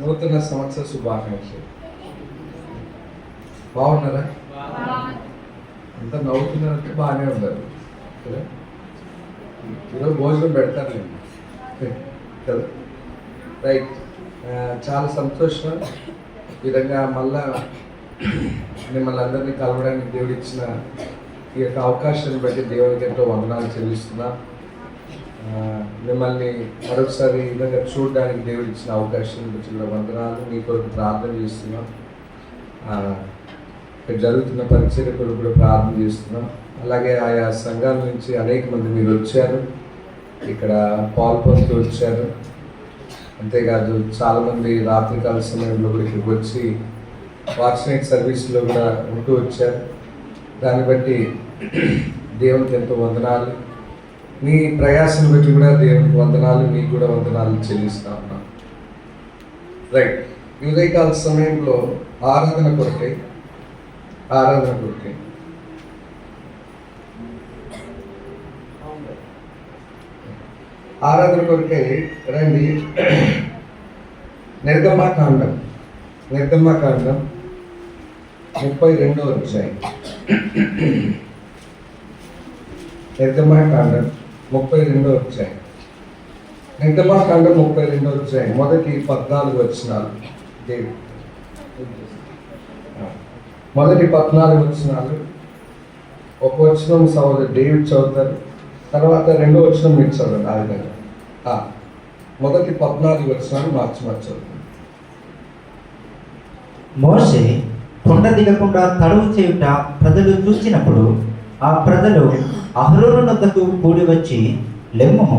నూతన సంవత్సర శుభాకాంక్షలు. బాగున్నారా? అంతా నవ్వుతున్నారంటే బాగానే ఉన్నారు కదా. ఈరోజు భోజనం పెడతారులేండి కదా. రైట్. చాలా సంతోషం ఈ విధంగా మళ్ళా మిమ్మల్ని అందరినీ కలవడానికి దేవుడు ఇచ్చిన ఈ యొక్క అవకాశాన్ని బట్టి దేవునికి ఎంతో వందనాలు చెల్లిస్తున్నా. మిమ్మల్ని మరొకసారి ఈ విధంగా చూడడానికి దేవుడు ఇచ్చిన అవకాశం బట్టి వందనాలు. మీ కొరకు ప్రార్థన చేస్తున్నాం. ఇక్కడ జరుగుతున్న పరిచర్య కొరకు కూడా ప్రార్థన చేస్తున్నాం. అలాగే ఆయా సంఘాల నుంచి అనేక మంది మీరు వచ్చారు, ఇక్కడ పాల్పొందుతూ వచ్చారు. అంతేకాదు చాలామంది రాత్రికాల సమయంలో కూడా ఇక్కడికి వచ్చి వాచ్ నైట్ సర్వీస్లో కూడా ఉంటూ వచ్చారు. దాన్ని బట్టి దేవునికి ఎంతో వందనాలు. మీ ప్రయాసం బట్టి కూడా దేవునికి వందనాలు, మీకు కూడా వందనాలు చెల్లిస్తా ఉన్నాం. రైట్. ఉదయకాల సమయంలో ఆరాధన కొరకై రండి. నిర్గమాకాండం 32వ అధ్యాయం. నిర్గమాకాండం 32వ అధ్యాయం. నిర్గమాకాండం 32వ అధ్యాయం మొదటి 14 వచనాలు. మొదటి 14 వచనాలు. ఒక వచనం సహోదరు డేవిడ్ చదువుతారు, తర్వాత 2వ వచనం మీరు చదవండి. ఆ విధంగా మొదటి 14 వచనాలు మార్చి చదువుతారు. మోషే కొండ దిగకుండా తడువు చేయుట ప్రజలు చూచినప్పుడు ఆ ప్రజలు అహరోను వద్దకు కూడి వచ్చి, లెమ్ము,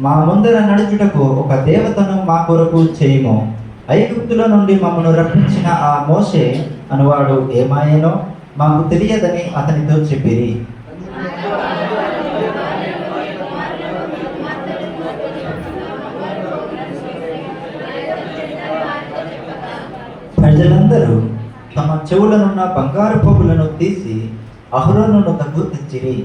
మా ముందర నడుచుటకు ఒక దేవతను మా కొరకు చేయుము. ఐగుప్తుల నుండి మమ్మను రప్పించిన ఆ మోషే అనువాడు ఏమాయనో మాకు తెలియదని అతనితో చెప్పిరి. ప్రజలందరూ తమ చెవులనున్న బంగారు పోగులను తీసి అహరోను వద్దకు తెచ్చిరి.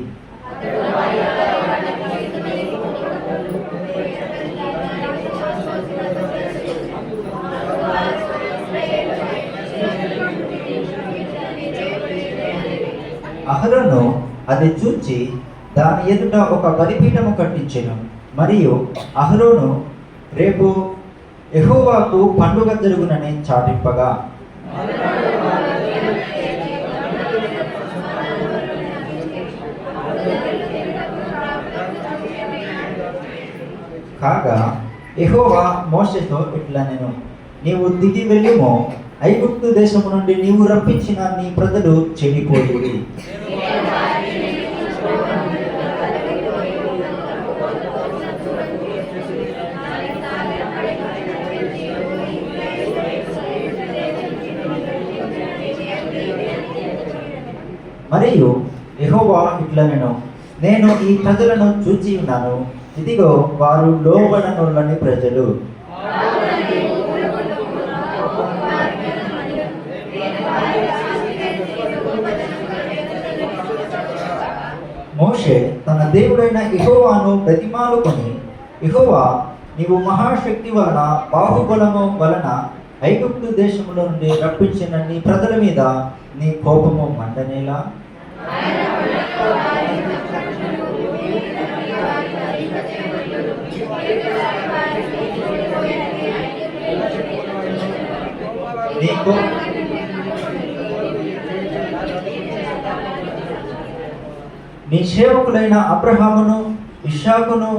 అహరోను అది చూచి దాని ఎదుట ఒక బలిపీఠము కట్టించెను. మరియు అహరోను రేపు యెహోవాకు పండుగ జరుగునని చాటింపగా కాగా యెహోవా మోషేతో ఇట్లనెను, నీవు దిగి వెళ్ళుము, ఐగుప్తు దేశము నుండి నీవు రప్పించిన నీ ప్రజలు చెడిపోయి. మరియు యెహోవా ఇట్లనెను, నేను ఈ ప్రజలను చూచి ఉన్నాను, ఇదిగో వారు లోబడనొల్లని ప్రజలు. మోషే తన దేవుడైన యెహోవాను ప్రతిమాలుకొని, యెహోవా, నీవు మహాశక్తి వలన బాహుబలము వలన ఐగుప్తు దేశములో నుండి రప్పించిన నీ ప్రజల మీద నీ కోపము మండనేలా? నీ సేవకులైన అబ్రహామును, ఇస్సాకును,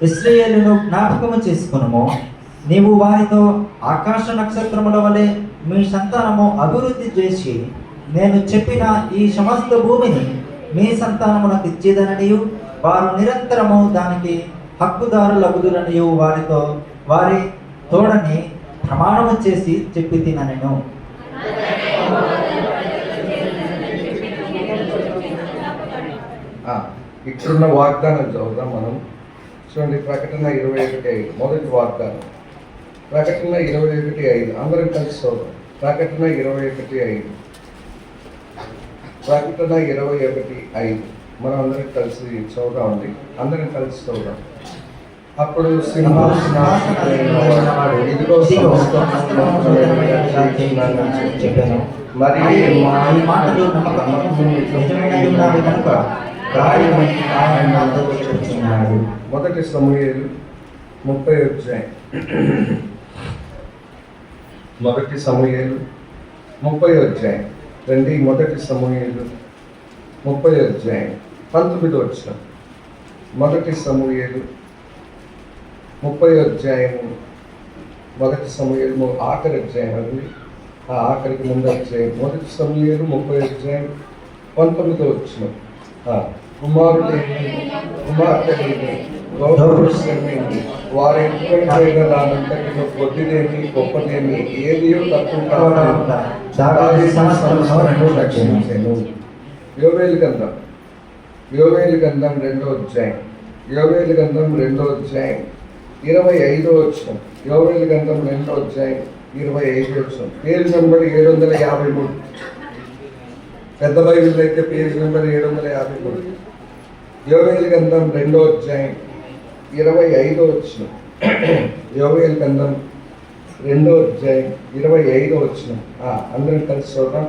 ఇశ్రాయేలును జ్ఞాపకము చేసుకునుము. నీవు వారితో ఆకాశ నక్షత్రముల వలె మీ సంతానము అభివృద్ధి చేసి నేను చెప్పిన ఈ సమస్త భూమిని మీ సంతానములకు ఇచ్చేదననియు వారు నిరంతరము దానికి హక్కుదారులగుదురనియు వారితో వారి తోడని ప్రమాణము చేసి చెప్పి తిననెను. ఇక్కడున్న వాగ్దానం చదువుదాం మనం. చూడండి, ప్రకటన 21:5 మొదటి వాగ్దానం. ప్రకటన 21:5 అందరం కలిసి చదువుదాం. ప్రకటన 21:5. ప్రకటన 21:5 మనం అందరం కలిసి చదువుదామండి. అందరం కలిసి చదువుదాం. అప్పుడు సింహాసనాసీనుడైనవాడు, ఇదిగో సమస్తము నూతనమైనదిగా చేయుచున్నానని చెప్పాను. మరియు ఈ మాటలు నిజమైనవి ఉన్నవి కనుక రాయమని ఆయన నాతో చెప్తున్నాడు. మొదటి సమూయేలు 30 అధ్యాయం. మొదటి సమూయేలు 30 అధ్యాయం. మొదటి సమూయేలు 30 అధ్యాయం 19 వచనం. మొదటి సమూయేలు 30 అధ్యాయము, మొదటి సమూయేలు ఆఖరి అధ్యాయం అది, ఆ ఆఖరికి ముందు అధ్యాయం. మొదటి సమూయేలు 30 అధ్యాయం 19 వచనం. కుమార్తెని వారి ఇంటిపైన దానంతటిలో కొద్దిదేమి గొప్పదేమి ఏదియో తక్కువ కాకుండా రక్షించాను. యోవేలు గంధం 2వ అధ్యాయం. యోవేలు గంధం 2వ అధ్యాయం 25వ వచనం. యోవేలు గంధం 2వ అధ్యాయం 25వ వచనం. పేరు నెంబర్ 753. పెద్ద బైబిల్ అయితే పేరు నెంబర్ 753. యోవేలు గంధం 2వ అధ్యాయం 25వ వచనం. యోవేలు గంధం 2వ అధ్యాయం 25వ వచనం. అందరం కలిసి చూద్దాం.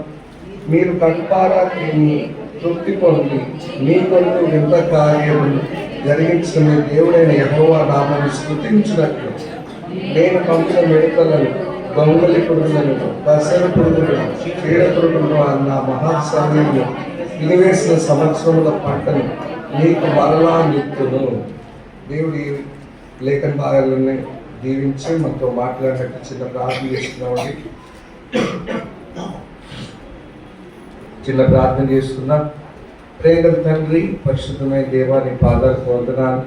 మీరు కట్పారా తిని తృప్తి పొంది మీ కొరకు వింత కార్యములు జరిగించిన దేవుడైన యెహోవా నామమును స్తుతించినట్లు నేను పంపిన మిడతలను, గొంగళి పురుగులను, పసర పురుగులను, చీడ పురుగులను అన్న మహాసమయంలో తినివేసిన సంవత్సరముల పంటను నీకు మరలా నిత్తును. దేవుడి లేఖన భాగాలని దీవించి మనతో మాట్లాడినట్టు చిన్న ప్రార్థన చేస్తున్నామండి. చిన్న ప్రార్థన చేస్తున్నాం. ప్రేమ తండ్రి, పరిశుద్ధమైన దేవాన్ని పాదాలకు వందనాలు.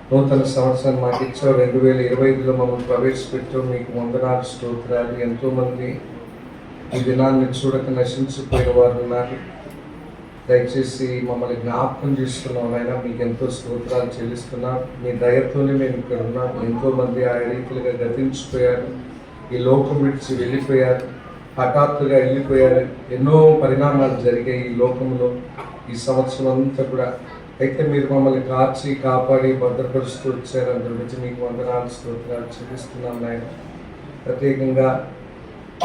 నూతన సంవత్సరం మాకు ఇచ్చావు. 2025లో మమ్మల్ని ప్రవేశపెట్టావు. మీకు వందనాలు, స్తోత్రాలు. ఎంతోమంది ఈ దినాన్ని చూడక నశించిపోయిన వారు ఉన్నారు. దయచేసి మమ్మల్ని జ్ఞాపకం చేస్తున్నాం అయినా మీకు ఎంతో స్తోత్రాలు చెల్లిస్తున్నాం. మీ దయతోనే మేము ఇక్కడ ఉన్నాం. ఎంతోమంది ఆ రీతిలుగా గతించిపోయారు, ఈ లోకం విడిచి వెళ్ళిపోయారు, హఠాత్తుగా వెళ్ళిపోయారు. ఎన్నో పరిణామాలు జరిగాయి ఈ లోకంలో ఈ సంవత్సరం అంతా కూడా. అయితే మీరు మమ్మల్ని కాచి కాపాడి భద్రపరుస్తూ వచ్చారు. అందరి గురించి మీకు వందనాలు, స్తోత్రాలు చెల్లిస్తున్నాం నాయన. ప్రత్యేకంగా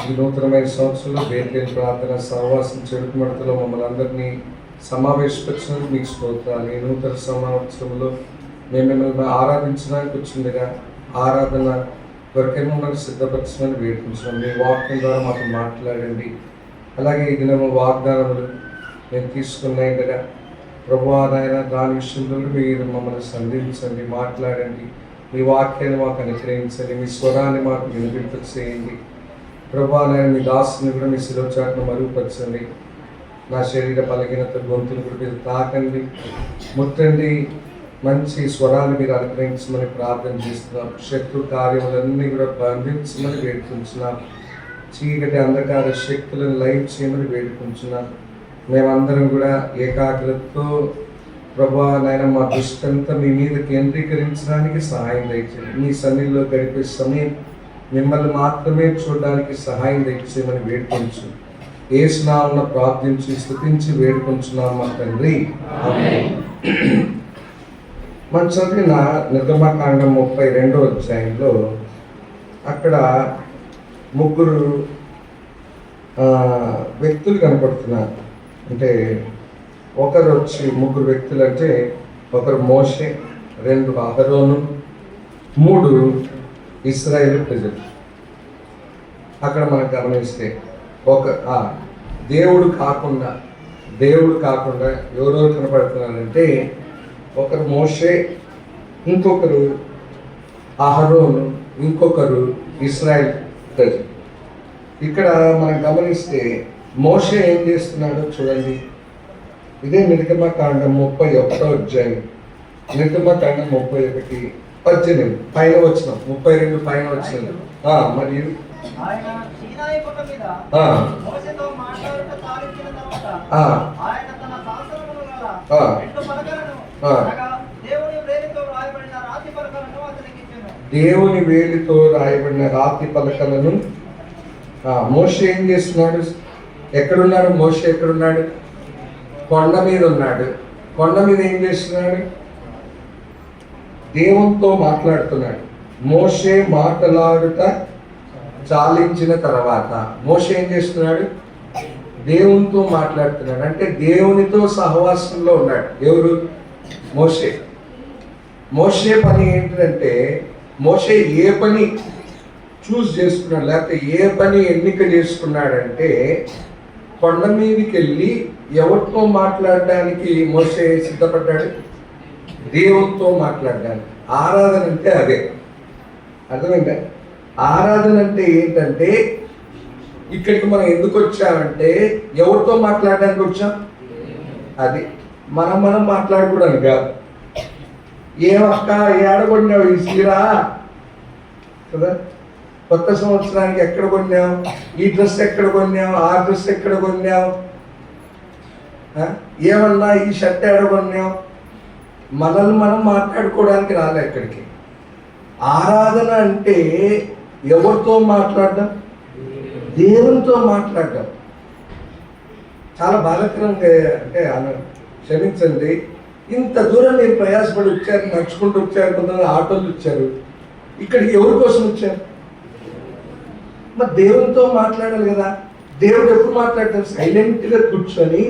ఈ నూతనమైన సంవత్సరంలో బేతేలు ప్రార్థన సహవాసం చెడుకు మడతలో మమ్మల్ని అందరినీ సమావేశపరిచినందుకు మీకు స్తోత్రాలు. ఈ నూతన సంవత్సరంలో మేము మిమ్మల్ని ఆరాధించడానికి వచ్చిందిగా ఆరాధన కొరకేమో మనకు సిద్ధపరచమని వేడుకుంటున్నాం. మీ వాక్యం ద్వారా మాకు మాట్లాడండి. అలాగే ఈ దినము వాగ్దానములు మేము తీసుకున్నాయి కదా ప్రభువా నాయన, దాని విషయంలో మీరు మమ్మల్ని సంధించండి, మాట్లాడండి. మీ వాక్యాన్ని మాకు అనుగ్రహించండి, మీ స్వరాన్ని మాకు వినిపింపచేయండి. ప్రభువా నాయన, మీ దాసుని కూడా మీ శిలోచాట్ను మరుగుపరచండి. నా శరీర బలహీనత గొంతును కూడా మీరు తాకండి, ముట్టండి. మంచి స్వరాన్ని మీరు అనుగ్రహించమని ప్రార్థన చేస్తున్నాం. శత్రు కార్యములన్నీ కూడా బంధించమని వేడుకుంటున్నాం. చీకటి అంధకార శక్తులను లయం చేయమని వేడుకుంటున్నాం. మేమందరం కూడా ఏకాగ్రతతో ప్రభువా నాయన మా దృష్టంతా మీ మీద కేంద్రీకరించడానికి సహాయం దయచేయండి. మీ సన్నిధిలో గడిపే సమయం మిమ్మల్ని మాత్రమే చూడడానికి సహాయం దయచేయమని వేడుకొంచు. యేసు నామమున ప్రార్థించి స్తుతించి వేడుకొంచున్నాం మా తండ్రి, ఆమేన్. మనం చదివిన నిర్గమకాండం 32వ అధ్యాయంలో అక్కడ ముగ్గురు వ్యక్తులు కనపడుతున్నారు. అంటే ఒకరు వచ్చి ముగ్గురు వ్యక్తులు అంటే ఒకరు మోషే, 2 అహరోను, 3 ఇశ్రాయేలు ప్రజలు. అక్కడ మనం గమనిస్తే దేవుడు కాకుండా ఎవరెవరు కనపడుతున్నారంటే ఒకరు మోషే, ఇంకొకరు అహరోను, ఇంకొకరు ఇశ్రాయేల్ ప్రజలు. ఇక్కడ మనం గమనిస్తే మోషే ఏం చేస్తున్నాడో చూడండి. ఇదే నిర్గమకాండం 31వ అధ్యాయం. నిర్గమకాండం 31:18 పైన వచ్చిన 32 పైన వచ్చిన మరియు దేవుని వేలితో రాయబడిన రాతి పలకలను మోషే ఏం చేస్తున్నాడు? ఎక్కడున్నాడు మోషే? ఎక్కడున్నాడు? కొండ మీద ఉన్నాడు. కొండ మీద ఏం చేస్తున్నాడు? దేవునితో మాట్లాడుతున్నాడు. మోషే మాట్లాడుట చాలించిన తర్వాత మోషే ఏం చేస్తున్నాడు? దేవునితో మాట్లాడుతున్నాడు. అంటే దేవునితో సహవాసంలో ఉన్నాడు. ఎవరు? మోషే. మోషే పని ఏంటంటే, మోషే ఏ పని చూస్ చేసుకున్నాడు, లేకపోతే ఏ పని ఎన్నిక చేసుకున్నాడంటే, కొండ మీదకి వెళ్ళి ఎవరితో మాట్లాడడానికి మోషే సిద్ధపడ్డాడు? దేవునితో మాట్లాడడానికి. ఆరాధన అంటే అదే. అర్థమైందా? ఆరాధన అంటే ఏంటంటే, ఇక్కడికి మనం ఎందుకు వచ్చామంటే ఎవరితో మాట్లాడడానికి వచ్చాం? అది మనం మాట్లాడుకోవడానికి కాదు. ఏమక్క ఏడగొన్నావు ఈ సీరా కదా, కొత్త సంవత్సరానికి ఎక్కడ కొన్నావు, ఈ డ్రెస్ ఎక్కడ కొన్నావు, ఆ డ్రెస్ ఎక్కడ కొన్నావు, ఏమన్నా ఈ షర్ట్ ఎడగొన్నావు, మనల్ని మనం మాట్లాడుకోవడానికి రాలే ఇక్కడికి. ఆరాధన అంటే ఎవరితో మాట్లాడడం? దేవునితో మాట్లాడడం. చాలా బాధాకరంగా అంటే క్షమించండి, ఇంత దూరం మీరు ప్రయాసపడి వచ్చారు, నడుచుకుంటూ వచ్చారు, కొంతమంది ఆటోలు వచ్చారు, ఇక్కడికి ఎవరి కోసం వచ్చారు? మరి దేవునితో మాట్లాడాలి కదా. దేవుడు ఎప్పుడు మాట్లాడతారు? సైలెంట్గా కూర్చొని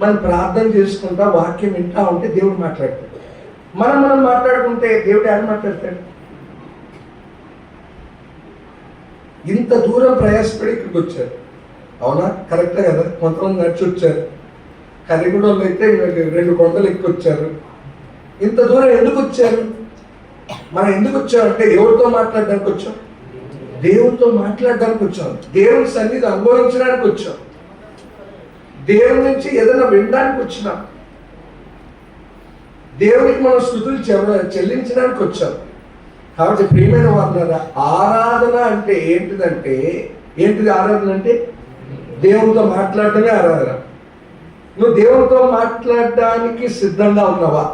మనం ప్రార్థన చేసుకుంటా వాక్యం వింటా ఉంటే దేవుడు మాట్లాడతాడు. మనం మాట్లాడుకుంటే దేవుడు ఏడ మాట్లాడతాడు? ఇంత దూరం ప్రయాసపడి ఇక్కడికి వచ్చారు, అవునా? కరెక్టే కదా. కొంతమంది నడిచి వచ్చారు, కరిగూడలో అయితే 2 కొండలు ఎక్కి వచ్చారు. ఇంత దూరం ఎందుకు వచ్చారు? మనం ఎందుకు వచ్చామంటే ఎవరితో మాట్లాడడానికి వచ్చాం? దేవునితో మాట్లాడడానికి వచ్చాం. దేవుని సన్నిధి అనుభవించడానికి వచ్చాం. దేవుని నుంచి ఏదైనా వినడానికి వచ్చినాం. దేవునికి మనం స్తుతులు చెల్లించడానికి వచ్చాం. కాబట్టి ప్రియమైన వాళ్ళారా, ఆరాధన అంటే ఏంటిదంటే, ఏంటిది ఆరాధన అంటే? దేవునితో మాట్లాడటమే ఆరాధన. నువ్వు దేవునితో మాట్లాడడానికి సిద్ధంగా ఉన్నావా?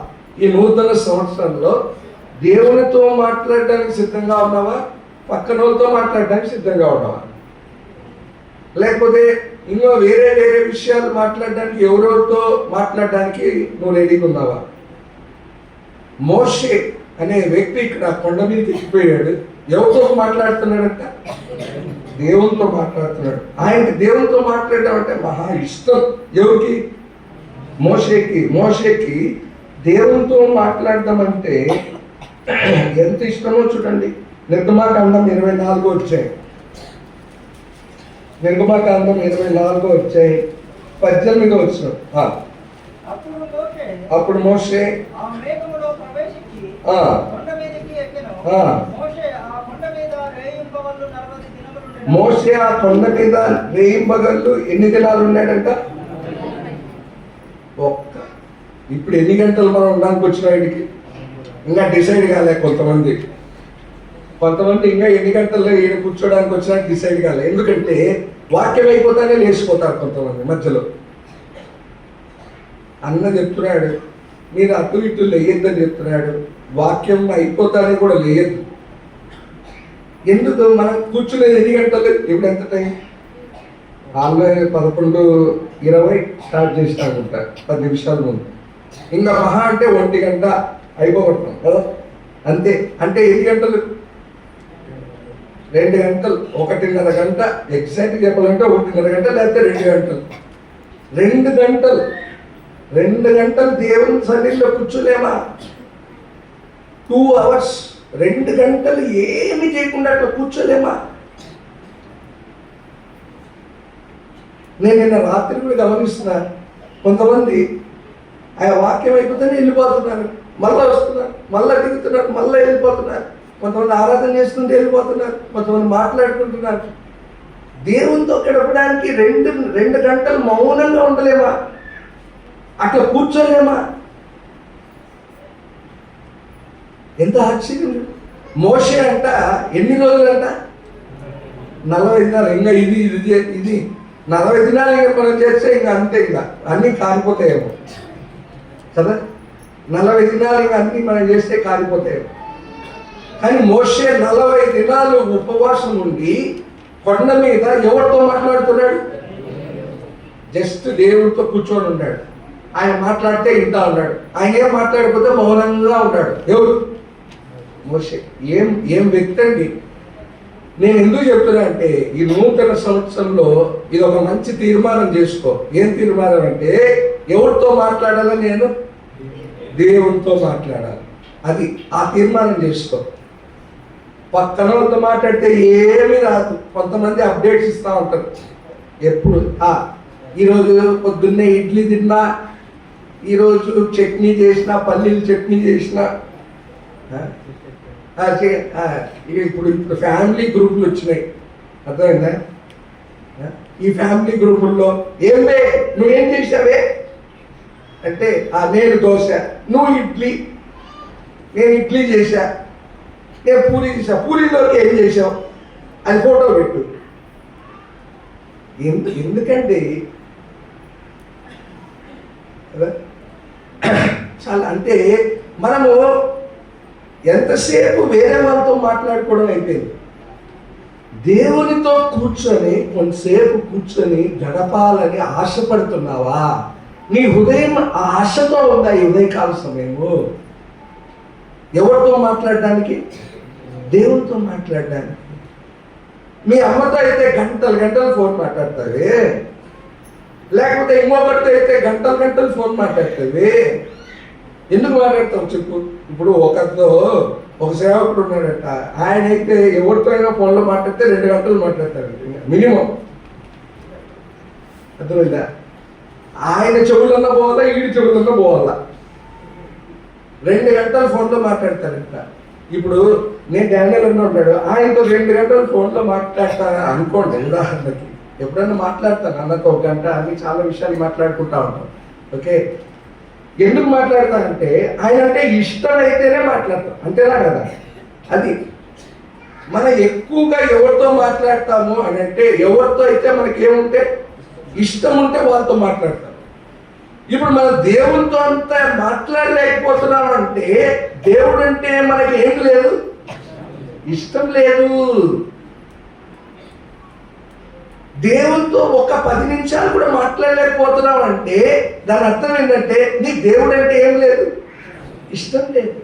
ఈ నూతన సంవత్సరంలో దేవునితో మాట్లాడడానికి సిద్ధంగా ఉన్నావా? పక్కన వాళ్ళతో మాట్లాడడానికి సిద్ధంగా ఉన్నావా? లేకపోతే ఇంకా వేరే విషయాలు మాట్లాడడానికి, ఎవరెవరితో మాట్లాడడానికి నువ్వు రెడీగా ఉన్నావా? మోషే అనే వ్యక్తి ఇక్కడ కొండ మీదకి ఎక్కిపోయాడు. ఎవరితో మాట్లాడుతున్నాడంట? దేవునితో మాట్లాడుతున్నాడు. ఆయనకి దేవునితో మాట్లాడడం అంటే మహా ఇష్టం. ఎవరికి? మోషేకి దేవునితో మాట్లాడడం అంటే ఎంత ఇష్టమో చూడండి. నిర్గమాకాండం 24 వచ్చాయి. నిర్గమాకాండం 24 వచ్చాయి. 18 వచ్చిన. అప్పుడు మోషే మోషే ఆ కొండ మీద రేయింబగళ్ళు ఎన్ని దినాలు ఉన్నాడంట? ఇప్పుడు ఎన్ని గంటలు మనం ఉండడానికి వచ్చిన ఆయనకి ఇంకా డిసైడ్ కాలే. కొంతమంది ఇంకా ఎన్ని గంటల్లో ఈయన కూర్చోడానికి వచ్చినా డిసైడ్ కాలే. ఎందుకంటే వాక్యం అయిపోతానే లేచిపోతారు కొంతమంది మధ్యలో. అన్న చెప్తున్నాడు, మీరు అటు ఇటు లేయొద్దని చెప్తున్నాడు. వాక్యం అయిపోతానే కూడా లేయద్దు. ఎందుకు? మనం కూర్చునేది ఎన్ని గంటలు? ఇప్పుడు ఎంత టైం? ఆన్లైన్ 11:20 స్టార్ట్ చేసినా అనుకుంటారు, 10 నిమిషాల ముందు. ఇంకా మహా అంటే 1 గంట అయిపోగొడతాం కదా, అంతే. అంటే ఎన్ని గంటలు? 2 గంటలు, 1.5 గంట. ఎగ్జాక్ట్ చెప్పాలంటే 1.5 గంట, లేకపోతే 2 గంటలు. 2 గంటలు దేవుని సన్నిధిలో కూర్చోలేమా? 2 hours, 2 గంటలు ఏమి చేయకుండా అట్లా కూర్చోలేమా? నేను నిన్న రాత్రి కూడా గమనిస్తున్నా, కొంతమంది ఆ వాక్యం అయిపోతేనే వెళ్ళిపోతున్నారు, మళ్ళీ వస్తున్నారు, మళ్ళీ దిగుతున్నారు, మళ్ళీ వెళ్ళిపోతున్నారు. కొంతమంది ఆరాధన చేస్తుంటే వెళ్ళిపోతున్నారు, కొంతమంది మాట్లాడుకుంటున్నారు. దేవునితో గడపడానికి 2 గంటలు మౌనంగా ఉండలేమా? అట్లా కూర్చోలేమా? ఎంత ఆశ్చర్యం! మోషే అంట ఎన్ని రోజులంట? 40 దినాలు. ఇంకా ఇది 40 దినాలు ఇంకా మనం చేస్తే ఇంకా అంతే, ఇంకా అన్నీ కాలిపోతాయేమో కదా. 40 దినాలు ఇంకా అన్నీ మనం చేస్తే కాలిపోతాయేమో. కానీ మోషే 40 దినాలు ఉపవాసం ఉండి కొండ మీద ఎవరితో మాట్లాడుతున్నాడు? జస్ట్ దేవుడితో కూర్చొని ఉన్నాడు. ఆయన మాట్లాడితే వింటా ఉన్నాడు. ఆయన ఏం మాట్లాడకపోతే మౌనంగా ఉన్నాడు. ఎవరు? మోషే. ఏం వ్యక్తి అండి. నేను ఎందుకు చెప్తున్నా అంటే ఈ నూతన సంవత్సరంలో ఇది ఒక మంచి తీర్మానం చేసుకో. ఏం తీర్మానం అంటే ఎవరితో మాట్లాడాలో నేను దేవునితో మాట్లాడాలి. అది ఆ తీర్మానం చేసుకో. పక్కన వాళ్ళతో మాట్లాడితే ఏమీ రాదు. కొంతమంది అప్డేట్స్ ఇస్తూ ఉంటారు. ఎప్పుడు ఈరోజు పొద్దున్నే ఇడ్లీ తిన్నా, ఈరోజు చట్నీ చేసిన, పల్లీలు చట్నీ చేసిన. ఇప్పుడు ఫ్యామిలీ గ్రూపులు వచ్చినాయి, అర్థమైందా? ఈ ఫ్యామిలీ గ్రూపుల్లో ఏమే నువ్వేం చేసావే అంటే నేను దోశ, నువ్వు ఇడ్లీ, నేను ఇడ్లీ చేశా, నేను పూరి చేశా, పూరిలోకి ఏం చేసావు అది ఫోటో పెట్టు. ఎందుకంటే చాలా అంటే మనము ఎంతసేపు వేరే వాళ్ళతో మాట్లాడుకోవడం అయిపోయింది. దేవునితో కూర్చొని కొంతసేపు కూర్చొని గడపాలని ఆశపడుతున్నావా? నీ హృదయం ఆ ఆశతో ఉందా ఈ ఉదయకాల సమయము? ఎవరితో మాట్లాడడానికి? దేవునితో మాట్లాడడానికి. మీ అమ్మతో అయితే గంటలు గంటలు ఫోన్ మాట్లాడతావే, లేకపోతే ఇంకొకరితో అయితే గంటలు గంటలు ఫోన్ మాట్లాడతావే. ఎందుకు మాట్లాడతావు చెప్పు? ఇప్పుడు ఒకరితో ఒక సేవకుడు ఉన్నాడట, ఆయన అయితే ఎవరితో అయినా ఫోన్లో మాట్లాడితే 2 గంటలు మాట్లాడతాడు మినిమం. అర్థమైందా? ఆయన చెవులన్నా పోవాలా, ఈడి చెవులన్నా పోవాలా, 2 గంటలు ఫోన్లో మాట్లాడతాడంట. ఇప్పుడు నేను డానియల్ అన్న ఉన్నాడు, ఆయనతో 2 గంటలు ఫోన్లో మాట్లాడతాను అనుకోండి. ఉదాహరణకి ఎప్పుడన్నా మాట్లాడతాను అన్నతో 1 గంట, అన్ని చాలా విషయాలు మాట్లాడుకుంటా ఉంటాం. ఓకే, ఎందుకు మాట్లాడతానంటే ఆయన అంటే ఇష్టమైతేనే మాట్లాడతాం, అంతేనా కదా? అది మనం ఎక్కువగా ఎవరితో మాట్లాడతాము అని అంటే ఎవరితో అయితే మనకి ఏముంటే ఇష్టం ఉంటే వాళ్ళతో మాట్లాడతాం. ఇప్పుడు మనం దేవునితో అంతా మాట్లాడలేకపోతున్నాం అంటే దేవుడు అంటే మనకి ఏం లేదు, ఇష్టం లేదు. దేవునితో ఒక 10 నిమిషాలు కూడా మాట్లాడలేకపోతున్నాం అంటే దాని అర్థం ఏంటంటే నీకు దేవుడు అంటే ఏం లేదు, ఇష్టం లేదు.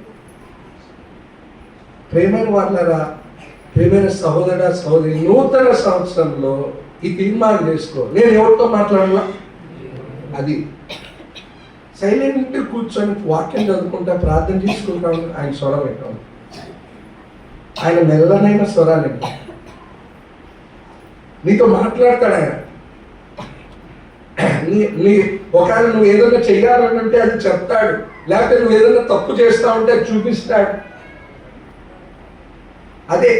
ప్రేమైన వాళ్ళరా, ప్రేమైన సహోదర సహోదరి, నూతన సంవత్సరంలో ఈ తీర్మానం చేసుకో. నేను ఎవరితో మాట్లాడాలా? అది సైలెంట్ కూర్చొని వాక్యం చదువుకుంటా, ప్రార్థన చేసుకుంటాను. ఆయన స్వరం వింటాం, ఆయన మెల్లనైన స్వరాన్ని నీతో మాట్లాడతాడు. ఆయన నీ ఒకవేళ నువ్వు ఏదైనా చెయ్యాలంటే అది చెప్తాడు, లేకపోతే నువ్వు ఏదైనా తప్పు చేస్తా ఉంటే అది చూపిస్తాడు. అదే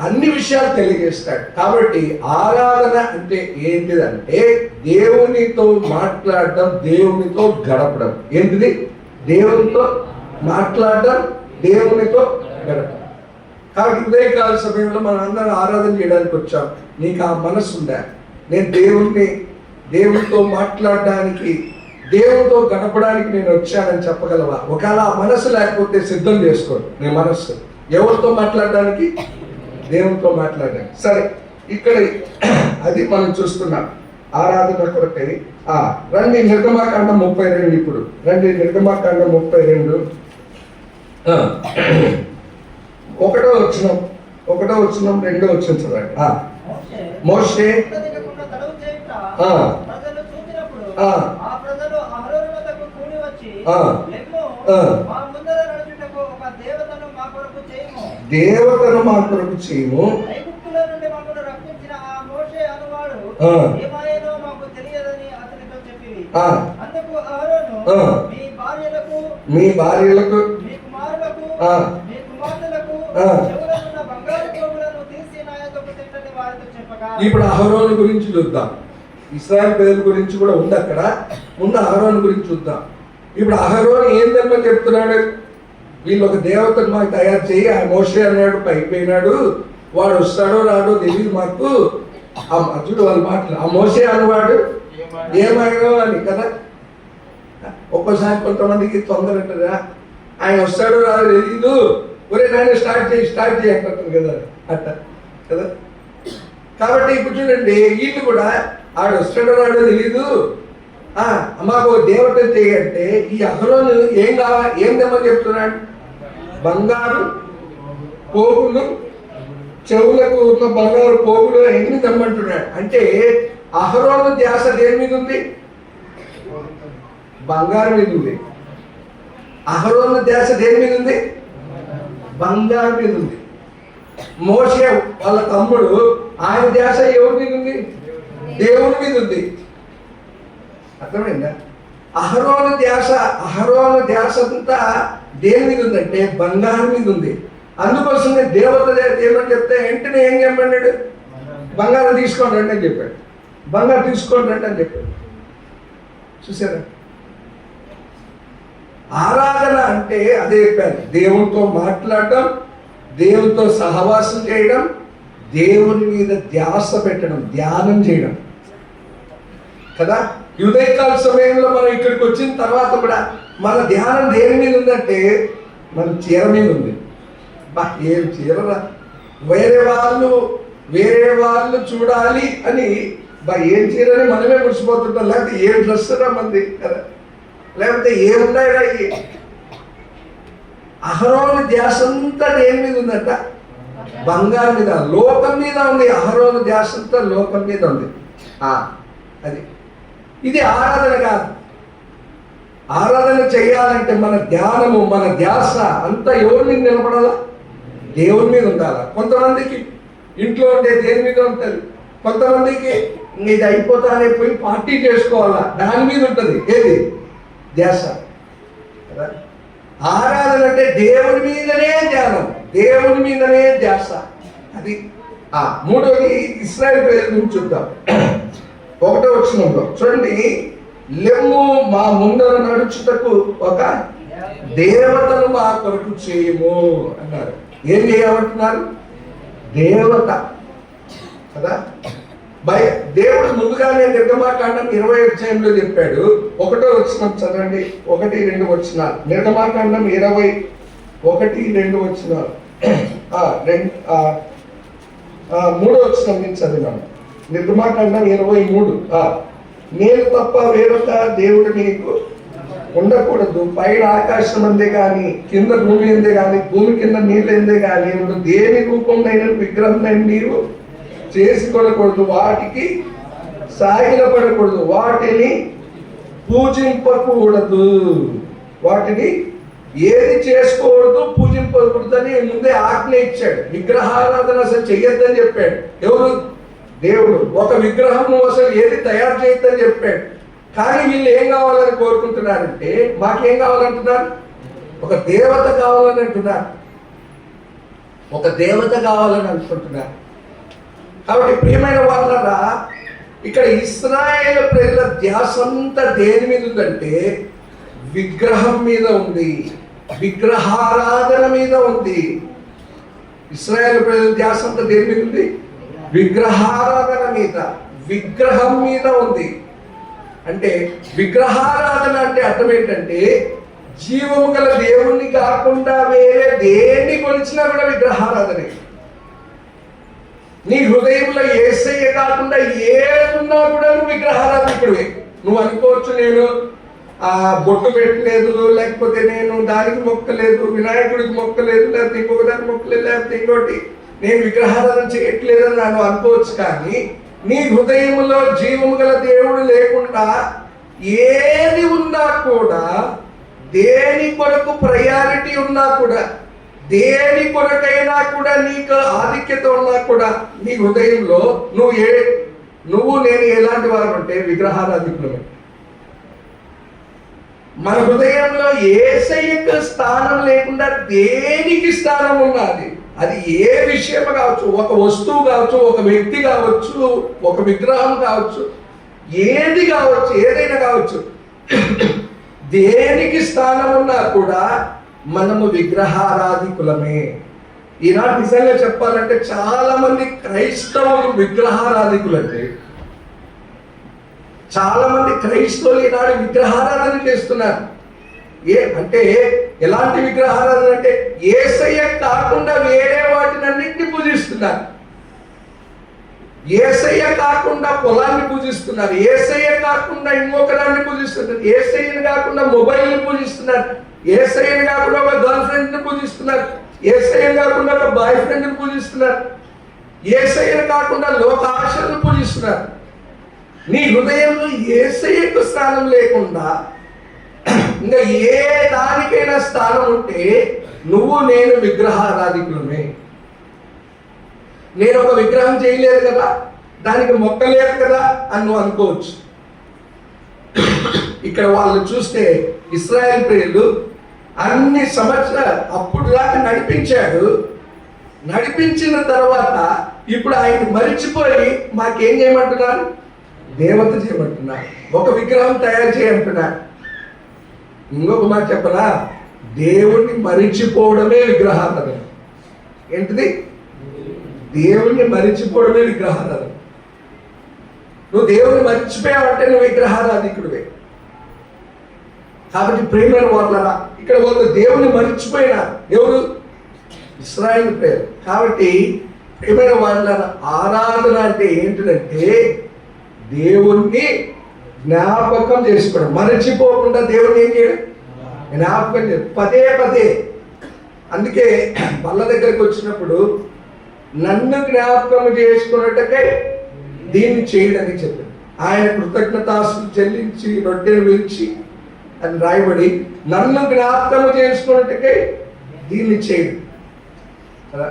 అన్ని విషయాలు తెలియజేస్తాడు. కాబట్టి ఆరాధన అంటే ఏంటిదంటే దేవునితో మాట్లాడడం, దేవునితో గడపడం. ఏంటిది? దేవునితో మాట్లాడడం, దేవునితో గడపడం. కాబట్టి ఉదయకాల సమయంలో మనం అందరం ఆరాధన చేయడానికి వచ్చాం. నీకు ఆ మనసు ఉందా? నేను దేవునితో మాట్లాడడానికి, దేవునితో గడపడానికి నేను వచ్చానని చెప్పగలవా? ఒకవేళ ఆ మనసు లేకపోతే సిద్ధం చేసుకోండి నీ మనస్సు. ఎవరితో మాట్లాడడానికి? దేవునితో మాట్లాడడానికి. సరే, ఇక్కడ అది మనం చూస్తున్నాం ఆరాధన కొరకై. రండి నిర్గమాకాండం 32. ఇప్పుడు రండి నిర్గమాకాండం 32 ఒకటో వచనం 2వ వచనం చదవండి. మోషే దేవతను మా కొరకు చేయము, మీ భార్యలకు ఇప్పుడు అహరోను గురించి చూద్దాం. ఇశ్రాయేలు ప్రజల గురించి కూడా ఉంది అక్కడ. ముందు అహరోను గురించి చూద్దాం. ఇప్పుడు అహరోను ఏందమ్మా చెప్తున్నాడు? వీళ్ళు ఒక దేవతను మాకు తయారు చేయి. ఆ మోషే అన్నాడు, పైపోయినాడు, వాడు వస్తాడో రాడో తెలియదు మాకు. ఆ అర్జుడు వాళ్ళ మాటలు, ఆ మోషే అన్నవాడు ఏమైనా అని కదా. ఒక్కోసారి కొంతమందికి తొందర అంటారా, ఆయన వస్తాడో రాడో తెలీదు, ఒరే నాయన స్టార్ట్ చేయి అంటారు కదా, అట్ట కదా. కాబట్టి ఇప్పుడు చూడండి, వీళ్ళు కూడా ఆడు వస్తాడో రాడో తెలీదు, మాకు దేవత అంటే ఈ అహరోను ఏం కావాలి, ఏం తెమ్మని చెప్తున్నాడు? బంగారు పోగులు, చెవులకు ఉన్న బంగారు పోగులు ఎన్ని తెమ్మంటున్నాడు. అంటే అహరోను ధ్యాస దేని మీద ఉంది? బంగారు మీద ఉంది. అహరోను ధ్యాస దేని మీద ఉంది? బంగారు మీద ఉంది. మోషే వాళ్ళ తమ్ముడు, ఆయన ధ్యాస ఎవరి మీద ఉంది? దేవుని మీద ఉంది. అర్థమైందా? అహరోను ధ్యాస అంతా దేని మీద ఉందంటే బంగారం మీద ఉంది. అందుకోసమే దేవత ఏమని చెప్తే వెంటనే ఏం చెప్పన్నాడు? బంగారం తీసుకోండి రండి అని చెప్పాడు. బంగారం తీసుకోండి రండి అని చెప్పాడు. చూసారా? ఆరాధన అంటే అదే చెప్పాను, దేవునితో మాట్లాడటం, దేవునితో సహవాసం చేయడం, దేవుని మీద ధ్యాస పెట్టడం, ధ్యానం చేయడం కదా. ఉదయకాల సమయంలో మనం ఇక్కడికి వచ్చిన తర్వాత కూడా మన ధ్యానం దేని మీద ఉందంటే మన చీర మీద ఉంది. ఏం చీరరా, వేరే వాళ్ళు చూడాలి అని ఏం చీరని మనమే ముడిచిపోతుంటాం. లేకపోతే ఏం డ్రెస్ రా మంది కదా, లేకపోతే ఏమున్నాయిరా. అహరోను ధ్యాస అంతా దేని మీద ఉందంట? బంగారం మీద, లోకం మీద ఉంది. అహరోను ధ్యాస అంతా లోకం మీద ఉంది. అది ఇది ఆరాధన కాదు. ఆరాధన చేయాలంటే మన ధ్యానము, మన ధ్యాస అంతా ఎవరి మీద నిలబడాలా? దేవుని మీద ఉండాలా. కొంతమందికి ఇంట్లో ఉండే దేని మీద ఉంటుంది, కొంతమందికి ఇది అయిపోతానే పోయి పార్టీ చేసుకోవాలా, దాని మీద ఉంటుంది. ఏది? ధ్యాస కదా. ఆరాధన అంటే దేవుని మీదనే ధ్యానం, దేవుని మీదనే ధ్యాస. అది మూడోది ఇశ్రాయేలు ప్రజల గురించి చూద్దాం. 1వ వచనంలో చూడండి, లెమ్ము మా ముందర నడుచుటకు ఒక దేవతను మా కొరకు చేయము అన్నారు. ఏం చేయమంటున్నారు? దేవత కదా. దేవుడు ముందుగానే నిర్గమాకాండం 20వ అధ్యాయంలో చెప్పాడు. 1వ వచనం చదవండి, 1-2 వచనాలు. నిర్గమాకాండం 21-2 వచనాలు. 3వ వచనం నుంచి చదివాను. నిర్గమాకాండం 23. నేను తప్ప వేరొక దేవుడు నీకు ఉండకూడదు. పైన ఆకాశం అందే కానీ, కింద భూమి అందే కానీ, భూమి కింద నీళ్ళు ఎందే కానీ దేని రూపంలో విగ్రహం నీవు చేసుకోకూడదు, వాటికి సాగిలపడకూడదు, వాటిని పూజింపకూడదు. వాటిని ఏది చేసుకోకూడదు, పూజింపకూడదు అని ముందే ఆజ్ఞ ఇచ్చాడు. విగ్రహారాధన అసలు చెయ్యొద్దని చెప్పాడు. ఎవరు? దేవుడు. ఒక విగ్రహం అసలు ఏది తయారు చేయొద్దని చెప్పాడు. కానీ వీళ్ళు ఏం కావాలని కోరుకుంటున్నారంటే, మాకేం కావాలంటున్నారు? ఒక దేవత కావాలని అంటున్నారు. ఒక దేవత కావాలని అనుకుంటున్నారు. కాబట్టి ప్రియమైన వాళ్ళరా, ఇక్కడ ఇశ్రాయేలు ప్రజల ధ్యాస అంతా దేని మీద ఉందంటే విగ్రహం మీద ఉంది, విగ్రహారాధన మీద ఉంది. ఇశ్రాయేలు ప్రజల ధ్యాస అంతా దేని మీద ఉంది? విగ్రహారాధన మీద, విగ్రహం మీద ఉంది. అంటే విగ్రహారాధన అంటే అర్థం ఏంటంటే జీవము గల దేవుణ్ణి కాకుండా వేరే దేన్ని కొలిచినా కూడా విగ్రహారాధనే. నీ హృదయంలో యేసయ్య కాకుండా ఏదున్నా కూడా నువ్వు విగ్రహారాధకుడివే. నువ్వు అనుకోవచ్చు, నేను బొట్టు పెట్టలేదు, లేకపోతే నేను దానికి మొక్కలేదు, వినాయకుడికి మొక్కలేదు, లేకపోతే ఇంకొక దానికి మొక్కలేదు, లేకపోతే ఇంకోటి నేను విగ్రహారాధన చేయట్లేదని నన్ను అనుకోవచ్చు. కానీ నీ హృదయంలో జీవము గల దేవుడు లేకుండా ఏది ఉన్నా కూడా, దేని కొరకు ప్రయారిటీ ఉన్నా కూడా, దేని కొరకైనా కూడా నీకు ఆధిక్యత ఉన్నా కూడా, నీ హృదయంలో నువ్వు నేను ఎలాంటి వారు అంటే విగ్రహారాధికులమే. మన హృదయంలో యేసయ్యకు స్థానం లేకుండా దేనికి స్థానం ఉన్నది? అది ఏ విషయం కావచ్చు, ఒక వస్తువు కావచ్చు, ఒక వ్యక్తి కావచ్చు, ఒక విగ్రహం కావచ్చు, ఏది కావచ్చు, ఏదైనా కావచ్చు. దేనికి స్థానం ఉన్నా కూడా మనము విగ్రహారాధికులమే. ఈనాడు నిజంగా చెప్పాలంటే చాలా మంది క్రైస్తవులు విగ్రహారాధికులంటే, చాలా మంది క్రైస్తవులు ఈనాడు విగ్రహారాధన చేస్తున్నారు. అంటే ఎలాంటి విగ్రహారాధన అంటే యేసయ్య కాకుండా వేరే వాటినన్నింటినీ పూజిస్తున్నారు. యేసయ్య కాకుండా పొలాన్ని పూజిస్తున్నారు, యేసయ్య కాకుండా ఇంకొకదాన్ని పూజిస్తున్నారు, యేసయ్యని కాకుండా మొబైల్ని పూజిస్తున్నారు, యేసయ్యని కాకుండా ఒక గర్ల్ ఫ్రెండ్ని పూజిస్తున్నారు, యేసయ్యని కాకుండా ఒక బాయ్ ఫ్రెండ్ని పూజిస్తున్నారు, యేసయ్యని కాకుండా లోక ఆశలను పూజిస్తున్నారు. నీ హృదయంలో యేసయ్యకు స్థానం లేకుండా ఇంకా ఏ దానికైనా స్థానం ఉంటే నువ్వు నేను విగ్రహారాధికులమే. నేను ఒక విగ్రహం చేయలేదు కదా, దానికి మొక్కలేదు కదా అని నువ్వు అనుకోవచ్చు. ఇక్కడ వాళ్ళు చూస్తే ఇశ్రాయేల్ ప్రియులు అన్ని సంవత్సరాలు అప్పుడు దాకా నడిపించాడు, నడిపించిన తర్వాత ఇప్పుడు ఆయన మరిచిపోయి మాకేం చేయమంటున్నారు? దేవత చేయమంటున్నారు, ఒక విగ్రహం తయారు చేయమంటున్నారు. ఇంకొక మాట చెప్పనా, దేవుణ్ణి మరిచిపోవడమే విగ్రహారాధన. ఏంటిది? దేవుణ్ణి మరిచిపోవడమే విగ్రహారాధన. నువ్వు దేవుణ్ణి మరిచిపోయావంటే నువ్వు విగ్రహారాధికుడివే. కాబట్టి ప్రేమైన వాళ్ళరా, ఇక్కడ వాళ్ళు దేవుణ్ణి మరిచిపోయినారు. ఎవరు? ఇశ్రాయేలు ప్రేరు. కాబట్టి ప్రేమైన వాళ్ళరా, ఆరాధన అంటే ఏంటిదంటే దేవుణ్ణి జ్ఞాపకం చేసుకోవడం, మరచిపోకుండా దేవుణ్ణి ఏం చేయడం? జ్ఞాపకం చేయడం పదే పదే. అందుకే వాళ్ళ దగ్గరికి వచ్చినప్పుడు నన్ను జ్ఞాపకం చేసుకున్నట్టుకై దీన్ని చేయడానికి చెప్పాడు. ఆయన కృతజ్ఞతాస్తులు చెల్లించి రొట్టెను విరిచి అని రాయబడి నన్ను జ్ఞాపకం చేసుకున్నట్టుకై దీన్ని చేయడం కదా.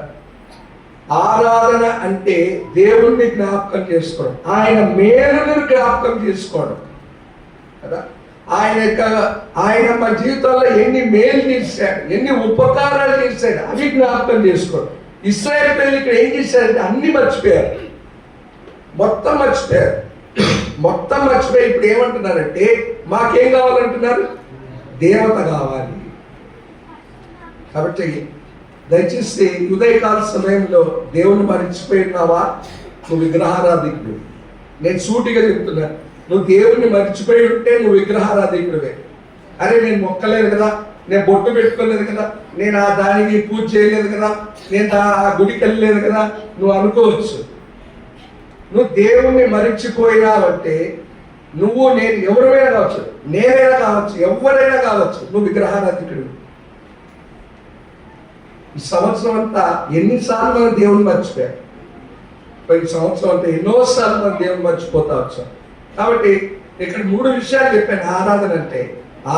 ఆరాధన అంటే దేవుణ్ణి జ్ఞాపకం చేసుకోవడం, ఆయన మేలును జ్ఞాపకం చేసుకోవడం కదా. ఆయన మా జీవితంలో ఎన్ని మేలు చేశాడు, ఎన్ని ఉపకారాలు చేశాడు అవి జ్ఞాపకం చేసుకోవడం. ఇశ్రాయేలు ప్రజలు ఇక్కడ ఏం చేశారంటే అన్ని మర్చిపోయారు, మొత్తం మర్చిపోయారు. మొత్తం మర్చిపోయి ఇప్పుడు ఏమంటున్నారంటే మాకేం కావాలంటున్నారు? దేవత కావాలి. కాబట్టి దయచేసి ఉదయకాల సమయంలో దేవుని మర్చిపోయినావా? నువ్వు విగ్రహారాధికుడు. నేను సూటిగా చెప్తున్నాను, నువ్వు దేవుణ్ణి మర్చిపోయి ఉంటే నువ్వు విగ్రహారాధికుడివే. అరే నేను మొక్కలేదు కదా, నేను బొట్టు పెట్టుకోలేదు కదా, నేను ఆ దానికి పూజ చేయలేదు కదా, నేను ఆ గుడికి వెళ్ళలేదు కదా నువ్వు అనుకోవచ్చు. నువ్వు దేవుణ్ణి మరిచిపోయినావంటే నువ్వు నేను ఎవరైనా కావచ్చు, నేనైనా కావచ్చు, ఎవరైనా కావచ్చు, నువ్వు విగ్రహారాధికుడు. ఈ సంవత్సరం అంతా ఎన్నిసార్లు మనం దేవుని మర్చిపోయాం? ఈ సంవత్సరం అంతా ఎన్నోసార్లు మనం దేవుని మర్చిపోతా వచ్చాం. కాబట్టి ఇక్కడ 3 విషయాలు చెప్పాను.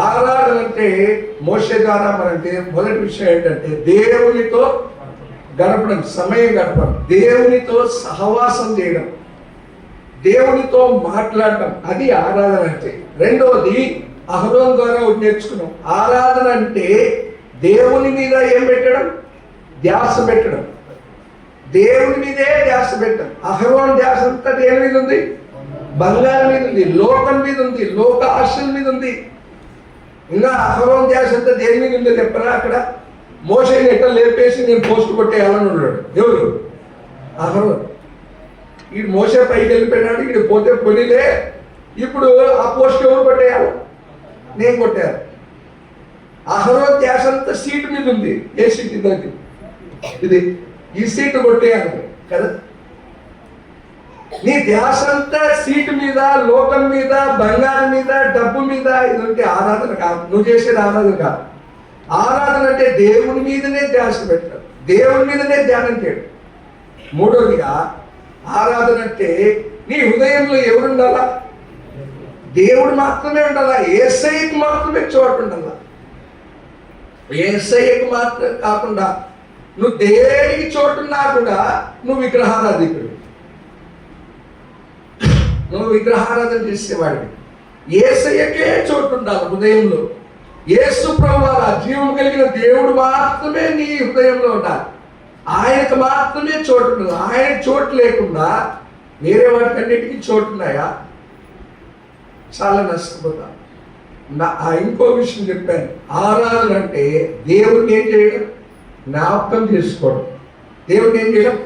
ఆరాధన అంటే మోషే ద్వారా మనంటే మొదటి విషయం ఏంటంటే దేవునితో గడపడం, సమయం గడపడం, దేవునితో సహవాసం చేయడం, దేవునితో మాట్లాడటం, అది ఆరాధన అంటే. రెండవది అహరోన్ ద్వారా నేర్చుకున్నాం. ఆరాధన అంటే దేవుని మీద ఏం పెట్టడం? ధ్యాస పెట్టడం. దేవుని మీదే ధ్యాస పెట్టడం. అహరోన్ ధ్యాస అంతా దేని మీద ఉంది? బంగారం మీద ఉంది, లోకం మీద ఉంది, లోక ఆశల మీద ఉంది. ఇంకా అహరోన్ ధ్యాస అంతా దేని మీద ఉంది చెప్పరా? అక్కడ మోషేని ఎట్లా లేపేసి నేను పోస్ట్ కొట్టేయాలని ఉన్నాడు. ఎవరు? అహరోన్. వీడు మోసే పైకి వెళ్ళిపోయినాడు, వీడు పోతే పొలిలే. ఇప్పుడు ఆ పోస్ట్ ఎవరు కొట్టేయాలి? నేను కొట్టేయాలి. అహరోన్ ధ్యాస అంతా సీటు మీద ఉంది. ఏ సీట్ ఇదండి? ఇది ఈ సీటు కొట్టేయాలి కదా. నీ ధ్యాస అంతా సీటు మీద, లోకం మీద, బంగారం మీద, డబ్బు మీద ఇది ఉంటే ఆరాధన కాదు. నువ్వు చేసేది ఆరాధన కాదు. ఆరాధన అంటే దేవుని మీదనే ధ్యాస పెట్టడం, దేవుని మీదనే ధ్యానం చేయడం. మూడవదిగా ఆరాధన అంటే నీ హృదయంలో ఎవరు ఉండాలా? దేవుడు మాత్రమే ఉండాలా. యేసయ్యకు మాత్రమే చోటు ఉండాలా. యేసయ్యకు మాత్రం కాకుండా నువ్వు దేనికి చోటున్నా కూడా నువ్వు విగ్రహారాధికుడు. నువ్వు విగ్రహారాధన చేసేవాడివి. యేసయ్యకే చోటు ఉండాలి హృదయంలో. యేసు ప్రభువా జీవం కలిగిన దేవుడు మాత్రమే నీ హృదయంలో ఉండాలి. ఆయనకు మాత్రమే చోటు ఉండాలి. ఆయన చోటు లేకుండా వేరే వాటికన్నిటికీ చోటు ఉన్నాయా? చాలా నష్టపోతా. ఇంకో విషయం చెప్పాను. ఆరాధన అంటే దేవుడిని ఏం చేయడం? జ్ఞాపకం చేసుకోవడం. దేవుడిని ఏం చేయడం?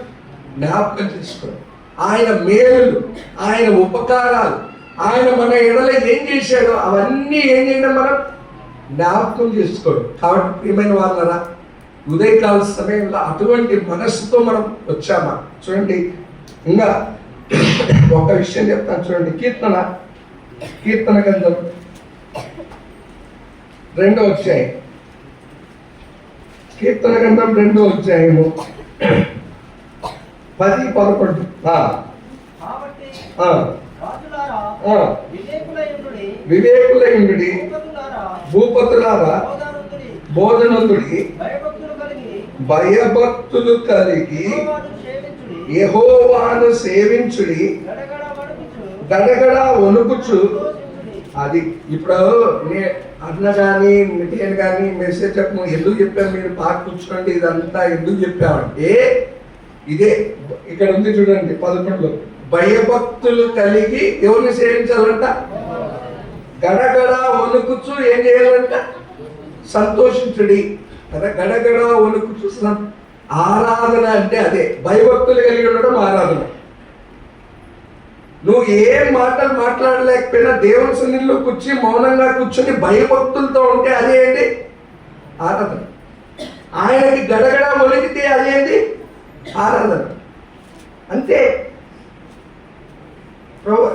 జ్ఞాపకం చేసుకోవడం. ఆయన మేలులు, ఆయన ఉపకారాలు, ఆయన మన ఎడల ఏం చేశాడో అవన్నీ ఏం చేయడం? మనం జ్ఞాపకం చేసుకోవడం. కాబట్టి ప్రియమైన వాళ్ళరా, ఉదయకాల సమయంలో అటువంటి మనస్సుతో మనం వచ్చామా? చూడండి, ఇంకా ఒక విషయం చెప్తాను చూడండి. కీర్తన గ్రంథం 2వ అధ్యాయం. కీర్తన గ్రంథం 2వ అధ్యాయము 10-11. కాబట్టి ఆ, రాజులారా, ఆ. వివేకులయుండుడి, వివేకులయుండుడి, భూపతులారా, భూపతులారా, బోధనందుడి, బోధనందుడి, భయభక్తులు కలిగి భయభక్తులు కలిగి యెహోవాను సేవించుడి, యెహోవాను సేవించుడి, గడగడ వణుకుచు, గడగడ వణుకుచు. సంతోషించుడి. అది ఇప్పుడు అన్న కానీ నేను కానీ మెసేజ్ చెప్పము ఎందుకు చెప్పాము, మీరు పాట కూర్చోండి ఇదంతా ఎందుకు చెప్పామంటే ఇదే ఇక్కడ ఉంది చూడండి 11లో. భయభక్తులు కలిగి ఎవరిని సేవించాలంట? గడగడ వణుకుచు ఏం చేయాలంట? సంతోషించుడి. కదా, గడగడ వణుకుచు ఆరాధన అంటే అదే. భయభక్తులు కలిగి ఉండడం ఆరాధన. నువ్వు ఏం మాటలు మాట్లాడలేకపోయినా దేవుని సన్నిధిలో కూర్చి మౌనంగా కూర్చొని భయభక్తులతో ఉంటే అదేంటి? ఆరాధన. ఆయనకి గడగడ వణికితే అదేంటి? ఆరాధన. అంతే.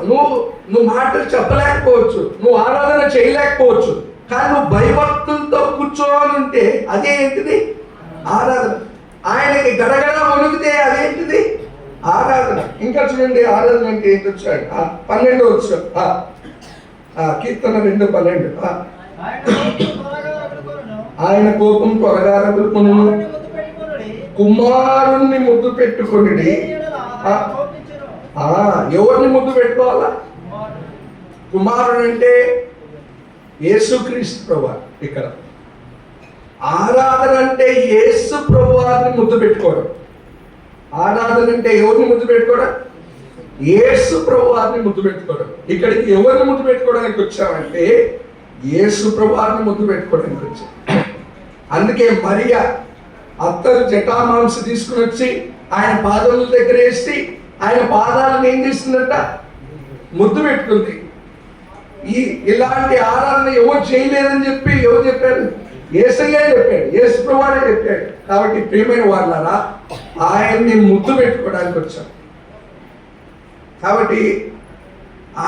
నువ్వు మాటలు చెప్పలేకపోవచ్చు, నువ్వు ఆరాధన చేయలేకపోవచ్చు, కానీ నువ్వు భయభక్తులతో కూర్చోని ఉంటే అదే ఏంటిది? ఆరాధన. ఆయనకి గడగడ వణికితే అదేంటిది? ఆరాధన. ఇంకా చూడండి ఆరాధన అంటే ఏంటి వచ్చాడు 12 వచ్చాడు. కీర్తన 2:12. ఆయన కోపం త్వరగా రగులుకొనును, ఆయన కోపం త్వరగా రగులుకొనును, కుమారుని ముద్దు పెట్టుకొనుడి, కుమారుణ్ణి ముద్దు పెట్టుకొనిడి. దేని యెడల ఆయన కోపించును. ఎవరిని ముద్దు పెట్టుకోవాలా? కుమారుడు. కుమారుడు అంటే యేసుక్రీస్తు ప్రభువు. ఇక్కడ ఆరాధన అంటే యేసు ప్రభువారిని ముద్దు పెట్టుకోవడం. ఆరాధన అంటే ఎవరిని ముద్దు పెట్టుకోవడం? యేసు ప్రభువారిని ముద్దు పెట్టుకోవడం. ఇక్కడికి ఎవరిని ముద్దు పెట్టుకోవడానికి వచ్చామంటే యేసు ప్రభువారిని ముద్దు పెట్టుకోవడానికి వచ్చాం. అందుకే మరియా అత్తరు జటామాంస తీసుకుని వచ్చి ఆయన పాదముల దగ్గర వేసి ఆయన పాదాలను ఏం చేసిందంట? ముద్దు పెట్టుకుంది. ఇలాంటి ఆరాధన ఎవరు చేయలేదని చెప్పి ఎవరు చెప్పారు? యేసయ్యే చెప్పాడు, యేసు ప్రభువారే చెప్పాడు. కాబట్టి ప్రియమైన వాళ్ళారా, ఆయన్ని ముద్దు పెట్టుకోవడానికి వచ్చాం. కాబట్టి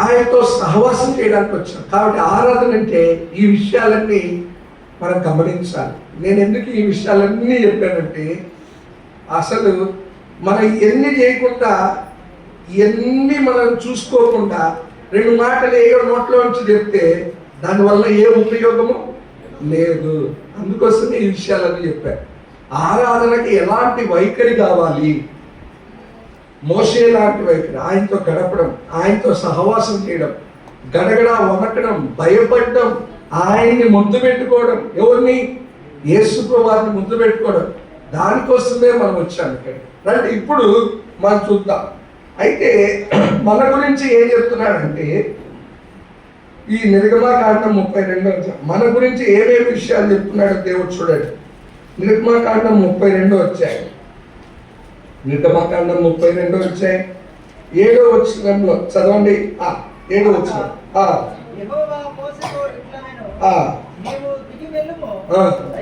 ఆయనతో సహవాసం చేయడానికి వచ్చాం. కాబట్టి ఆరాధన అంటే ఈ విషయాలన్నీ మనం గమనించాలి. నేను ఎందుకు ఈ విషయాలన్నీ చెప్పానంటే అసలు మనం ఎన్ని చేయకుండా, ఎన్ని మనం చూసుకోకుండా 2 మాటలు ఏ నోట్లో నుంచి చెప్తే దానివల్ల ఏ ఉపయోగము లేదు. అందుకోసం ఈ విషయాలన్నీ చెప్పాను. ఆరాధనకి ఎలాంటి వైఖరి కావాలి? మోషే లాంటి వైఖరి. ఆయనతో గడపడం, ఆయనతో సహవాసం చేయడం, గడగడ వణకడం, భయపడడం, ఆయన్ని ముద్దు పెట్టుకోవడం. ఎవరిని? యేసు ప్రభువారిని ముద్దు పెట్టుకోవడం. దానికోసమే మనం వచ్చాము ఇక్కడ. రండి ఇప్పుడు మనం చూద్దాం. అయితే మన గురించి ఏం చెప్తున్నాడంటే ఈ నిర్గమాకాండం 32 మన గురించి ఏమేమి విషయాలు చెప్తున్నాడో దేవుడు చూడండి. నిర్గమాకాండం 32 వచ్చాయి. నిర్గమాకాండం 32 వచ్చాయి. 7వ వచనంలో చదవండి. 7వ వచనం. యెహోవా మోషేతో ఇట్లనెను, నీవు దిగి వెళ్ళుము,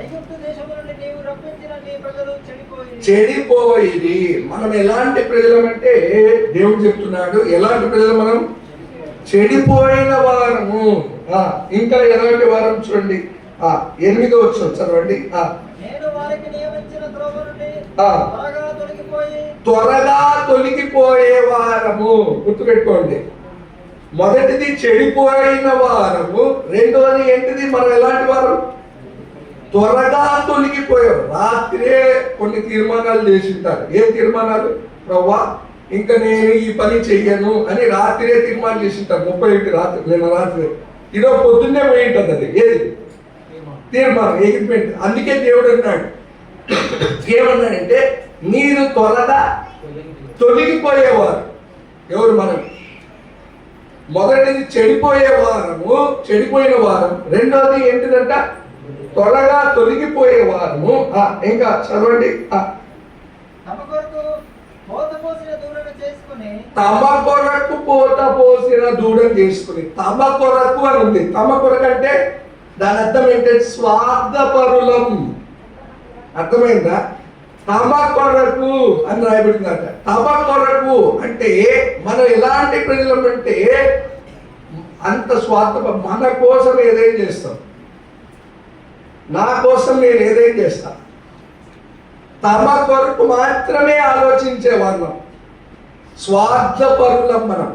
ఐగుప్తు దేశము నుండి నీవు రప్పించిన నీ ప్రజలు చెడిపోయి. మనం ఎలాంటి ప్రజలమంటే దేవుడు చెప్తున్నాడు, ఎలాంటి ప్రజలు మనం? చెడిపోయిన వారము. ఇంకా ఎలాంటి వారం చూడండి. 8వ వచనం చదవండి. నేను వారికి నియమించిన త్రోవ నుండి త్వరగా తొలగిపోయే వారము. గుర్తుపెట్టుకోండి, మొదటిది చెడిపోయిన వారము, రెండవది ఏంటిది? మనం ఎలాంటి వారం? త్వరగా తొలగిపోయారు. రాత్రే కొన్ని తీర్మానాలు చేసింటారు. ఏం తీర్మానాలు? ప్రవ్వా ఇంకా నేను ఈ పని చెయ్యను అని రాత్రే తీర్మానం చేసింటారు. 31 రాత్రి, నిన్న రాత్రి. ఈరోజు పొద్దున్నే పోయి ఉంటుంది. అది ఏది? తీర్మానం ఎగిరిపోయింది. అందుకే దేవుడు అన్నాడు, ఏమన్నాడంటే మీరు త్వరగా తొలగిపోయేవారు. ఎవరు? మనం. మొదటిది చెడిపోయే వారము, చెడిపోయిన వారం. రెండోది ఏంటిదంట? త్వరగా తొలగిపోయే వారము. ఇంకా చదవండి. తమ కొరకు పోత పోసిన దూడను చేసుకుని. తమ కొరకు పోత పోసిన దూడను చేసుకుని. తమ కొరకు అని ఉంది. తమ కొరకు అంటే దాని అర్థం ఏంటంటే స్వార్థపరులం. అర్థమైందా? తమ కొరకు అని రాయబడిందట. తమ కొరకు అంటే మనం ఎలాంటి ప్రజలం అంటే అంత స్వార్థ, మన కోసం ఏదైనా చేస్తాం, నా కోసం నేను ఏదైనా చేస్తా. తమ కొరకు మాత్రమే ఆలోచించే వాళ్ళం, స్వార్థపరులం మనం.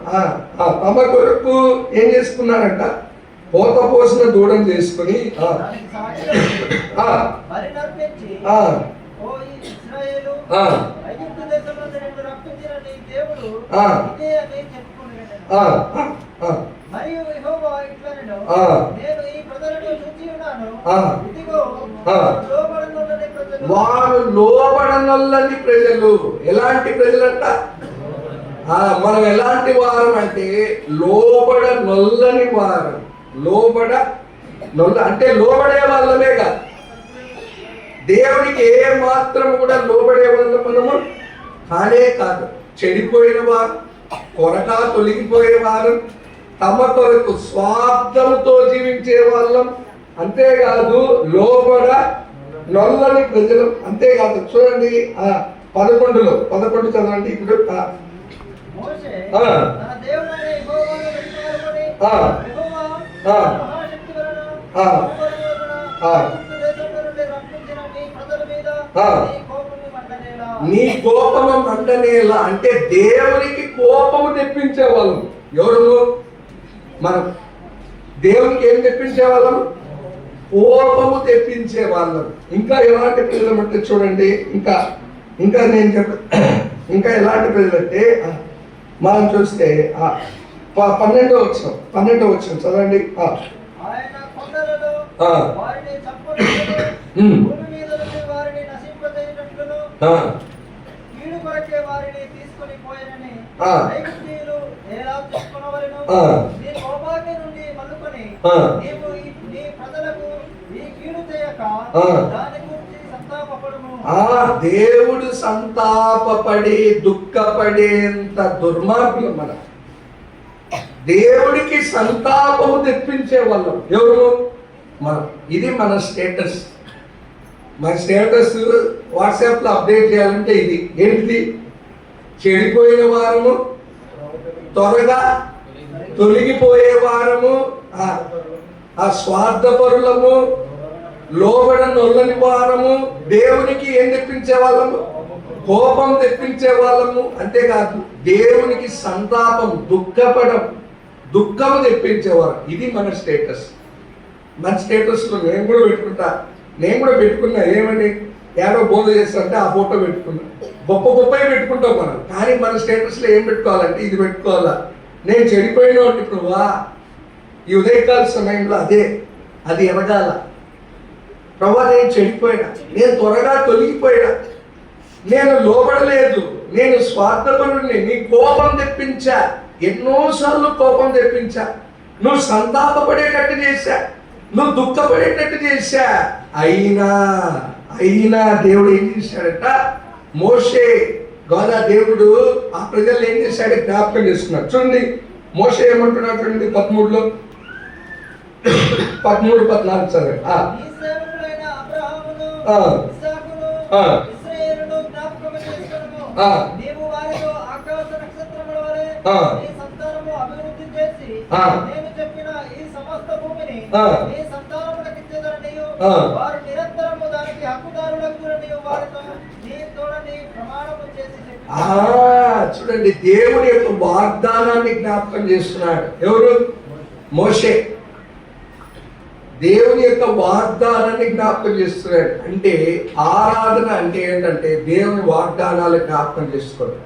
తమ కొరకు ఏం చేసుకున్నారంట? పోత పోసిన దూడం చేసుకుని దానికి సాక్షిగా బలి నర్పించి, ఓ ఇశ్రాయేలు, ఐగుప్తు దేశంలో నిన్ను రప్పించిన నీ దేవుడు ఇదే అని చెప్పుకున్నాడు. మరియు యెహోవా ఇట్లనెను, నేను ఈ ప్రజలను చూచి ఉన్నాను, ఇదిగో లోబడనొల్లని ప్రజలు. వారు లోబడనొల్లని ప్రజలు. ఎలాంటి ప్రజలంట? మనం ఎలాంటి వారం అంటే లోబడనొల్లని వారం. అంటే లోబడే వాళ్ళమే కాదు, దేవునికి ఏ మాత్రం కూడా లోబడే వాళ్ళం మనము కానే కాదు. చెడిపోయిన వారు, కొరకా తొలగిపోయే వారు, తమ కొరకు స్వార్థంతో జీవించే వాళ్ళం. అంతేకాదు నొల్లని ప్రజలు. అంతేకాదు, చూడండి 11 చదవండి. ఇప్పుడు మోషే తన దేవుడైన యెహోవాను వెంటాడుకొని, యెహోవా మహాశక్తి వలన ఐగుప్తు దేశంలో నుండి రప్పించిన నీ ప్రజల మీద నీ కోపము మండనేలా. నీ కోపము మండనేలా అంటే దేవునికి కోపము తెప్పించే వాళ్ళం. ఎవరు? మనం దేవునికి ఏం తెప్పించే వాళ్ళం? కోపము తెప్పించే వాళ్ళం. ఇంకా ఎలాంటి ప్రజలు అంటే చూడండి, ఇంకా నేను ఇంకా ఎలాంటి ప్రజలు అంటే మనం చూస్తే 12వ వచనం చదవండి. ఆయన కొండలలో వారిని చంపనట్లును, భూమి మీద నుండి వారిని నశింపజేయనట్లును, కీడు కొరకే వారిని తీసుకొని పోయినని ఐగుప్తీయులు ఎలా తీసుకొనవలెను. నీ కోపాగ్ని నుండి మల్లుకొని నీవు నీ ప్రజలకు ఈ కీడు చేయక దాని గురించి సంతాపపడుము. దేవుడు సంతాపపడి దుఃఖపడేంత దుర్మార్గులు మనం. దేవుడికి సంతాపము తెప్పించే వాళ్ళం ఎవరు? మనం. ఇది మన స్టేటస్. మన స్టేటస్ వాట్సాప్లో అప్డేట్ చేయాలంటే ఇది ఏంటిది? చెడిపోయిన వారము, త్వరగా తొలగిపోయే వారము, స్వార్థపరులము, లోబడనొల్లని వారము, దేవునికి ఏం తెప్పించే వాళ్ళము? కోపం తెప్పించే వాళ్ళము. అంతేకాదు దేవునికి సంతాపం, దుఃఖము తెప్పించేవారు. ఇది మన స్టేటస్. మన స్టేటస్లో నేను కూడా పెట్టుకున్నా. ఏమని? ఏడో బోధ చేస్తారంటే ఆ ఫోటో పెట్టుకున్నా. గొప్ప పెట్టుకుంటాం మనం. కానీ మన స్టేటస్లో ఏం పెట్టుకోవాలంటే ఇది పెట్టుకోవాలా. నేను చెడిపోయిన వాటి ప్రభువా, ఈ ఉదయకాల సమయంలో అది ఎరగాల. ప్రభువా, నేను చెడిపోయినా, నేను త్వరగా తొలగిపోయినా, నేను లోబడలేదు, నేను స్వార్థపరుడిని, నీ కోపం తెప్పించా, ఎన్నోసార్లు కోపం తెప్పించా, నువ్వు సంతాపపడేటట్టు చేశా, నువ్వు దుఃఖపడేటట్టు చేశా. అయినా దేవుడు ఏం చేశాడట? మోషే దేవుడు ఆ ప్రజలు ఏం చేశాడు? జ్ఞాపకం చేసుకున్నాడు. చూడండి మోషే ఏమంటున్నాడు? 13 14 చదివి. నీవు వారిలో ఆకాశ నక్షత్రముల వలె నీ సంతానము అభివృద్ధి చేసి నేను చెప్పిన ఈ సమస్త భూమిని నీ సంతానములకు ఇచ్చేదననియు వారు నిరంతరము దానికి హక్కుదారులగుదురనియు వారితో నీ తోడని ప్రమాణము చేసి చెప్పాడు. చూడండి, దేవుని యొక్క వాగ్దానాన్ని జ్ఞాపకం చేస్తున్నాడు. ఎవరు? మోషే. దేవుని యొక్క వాగ్దానాన్ని జ్ఞాపకం చేస్తున్నాడు. అంటే ఆరాధన అంటే ఏంటంటే దేవుని వాగ్దానాలు జ్ఞాపకం చేసుకోవడం.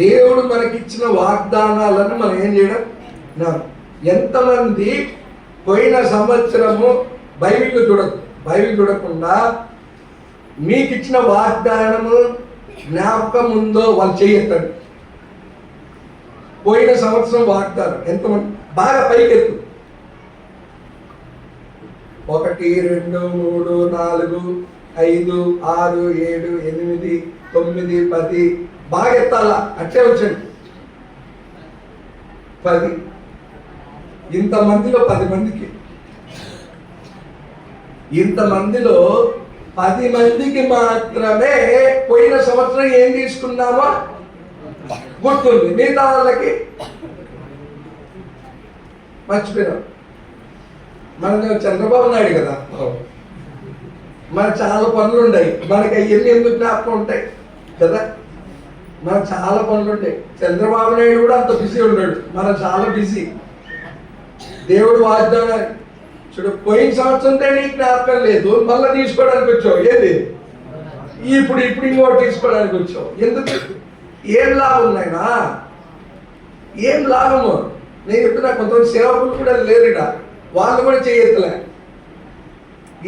దేవుడు మనకిచ్చిన వాగ్దానాలను మనం ఏం చేయడం? ఎంతమంది పోయిన సంవత్సరము బైబిల్ చూడకుండా మీకు ఇచ్చిన వాగ్దానము జ్ఞాపకం ఉందో వాళ్ళు చేయొద్దండి. పోయిన సంవత్సరం వాగ్దానం ఎంతమంది? బాగా పైకెత్తు. 1 2 3 4 5 6 7 8 9 10 బాగా ఎత్తాలా. అట్లే వచ్చండి. 10 ఇంతమందిలో 10 మందికి, ఇంతమందిలో 10 మందికి మాత్రమే పోయిన సంవత్సరం ఏం తీసుకున్నామో గుర్తుంది, మిగతా వాళ్ళకి మర్చిపోయినాం. మన చంద్రబాబు నాయుడు కదా, మనకు చాలా పనులు ఉన్నాయి, మనకి అవన్నీ ఎందుకు జ్ఞాపకం ఉంటాయి కదా, మనకు చాలా పనులు ఉంటాయి. చంద్రబాబు నాయుడు కూడా అంత బిజీ ఉన్నాడు, మనం చాలా బిజీ. దేవుడు వాగ్దానాలు చూడు, పోయిన సంవత్సరంతో నీకు జ్ఞాపకం లేదు, మళ్ళీ తీసుకోవడానికి వచ్చావు. ఏది ఇప్పుడు ఇంకోటి తీసుకోవడానికి వచ్చావు. ఎందుకు? ఏం లాభం నాయనా, ఏం లాభము? నేను చెప్తున్నా, కొంతమంది సేవకులు కూడా లేరుట, వాళ్ళు కూడా చేయట్లే.